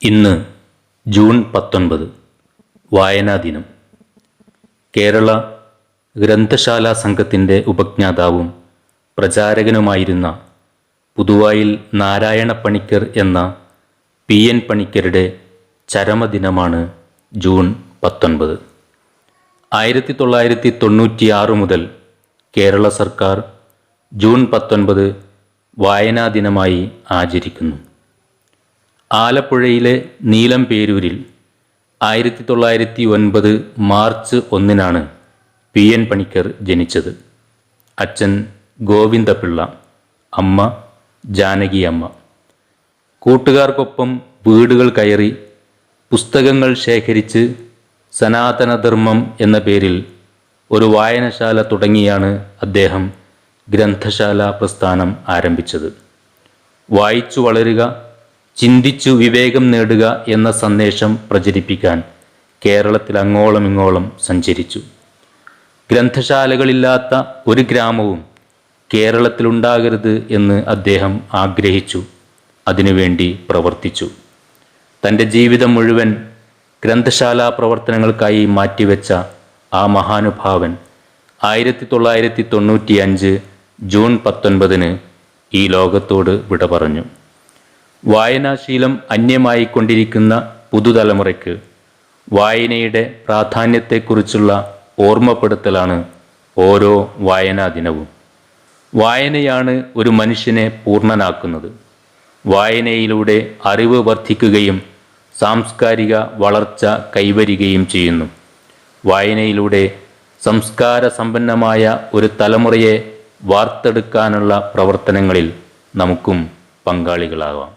ഇന്ന് ജൂൺ 19 വായനാ ദിനം. കേരള ഗ്രന്ഥശാല സംഘത്തിൻ്റെ ഉപജ്ഞാതാവും പ്രചാരകനുമായിരുന്ന പുതുവായിൽ നാരായണ പണിക്കർ എന്ന PN പണിക്കരുടെ ചരമദിനമാണ് ജൂൺ 19. 1996 മുതൽ കേരള സർക്കാർ ജൂൺ 19 വായനാ ദിനമായി ആചരിക്കുന്നു. ആലപ്പുഴയിലെ നീലംപേരൂരിൽ 1909 മാർച്ച് 1 PN പണിക്കർ ജനിച്ചത്. അച്ഛൻ ഗോവിന്ദപിള്ള, അമ്മ ജാനകിയമ്മ. കൂട്ടുകാർക്കൊപ്പം വീടുകൾ കയറി പുസ്തകങ്ങൾ ശേഖരിച്ച് സനാതനധർമ്മം എന്ന പേരിൽ ഒരു വായനശാല തുടങ്ങിയാണ് അദ്ദേഹം ഗ്രന്ഥശാല പ്രസ്ഥാനം ആരംഭിച്ചത്. വായിച്ചു വളരുക, ചിന്തിച്ചു വിവേകം നേടുക എന്ന സന്ദേശം പ്രചരിപ്പിക്കാൻ കേരളത്തിൽ അങ്ങോളം ഇങ്ങോളം സഞ്ചരിച്ചു. ഗ്രന്ഥശാലകളില്ലാത്ത ഒരു ഗ്രാമവും കേരളത്തിലുണ്ടാകരുത് എന്ന് അദ്ദേഹം ആഗ്രഹിച്ചു. അതിനുവേണ്ടി പ്രവർത്തിച്ചു. തൻ്റെ ജീവിതം മുഴുവൻ ഗ്രന്ഥശാലാ പ്രവർത്തനങ്ങൾക്കായി മാറ്റിവെച്ച ആ മഹാനുഭാവൻ 1995 ജൂൺ 19 ഈ ലോകത്തോട് വിട പറഞ്ഞു. വായനാശീലം അന്യമായിക്കൊണ്ടിരിക്കുന്ന പുതുതലമുറയ്ക്ക് വായനയുടെ പ്രാധാന്യത്തെക്കുറിച്ചുള്ള ഓർമ്മപ്പെടുത്തലാണ് ഓരോ വായനാ ദിനവും. വായനയാണ് ഒരു മനുഷ്യനെ പൂർണ്ണനാക്കുന്നത്. വായനയിലൂടെ അറിവ് വർദ്ധിക്കുകയും സാംസ്കാരിക വളർച്ച കൈവരികയും ചെയ്യുന്നു. വായനയിലൂടെ സംസ്കാര സമ്പന്നമായ ഒരു തലമുറയെ വാർത്തെടുക്കാനുള്ള പ്രവർത്തനങ്ങളിൽ നമുക്കും പങ്കാളികളാവാം.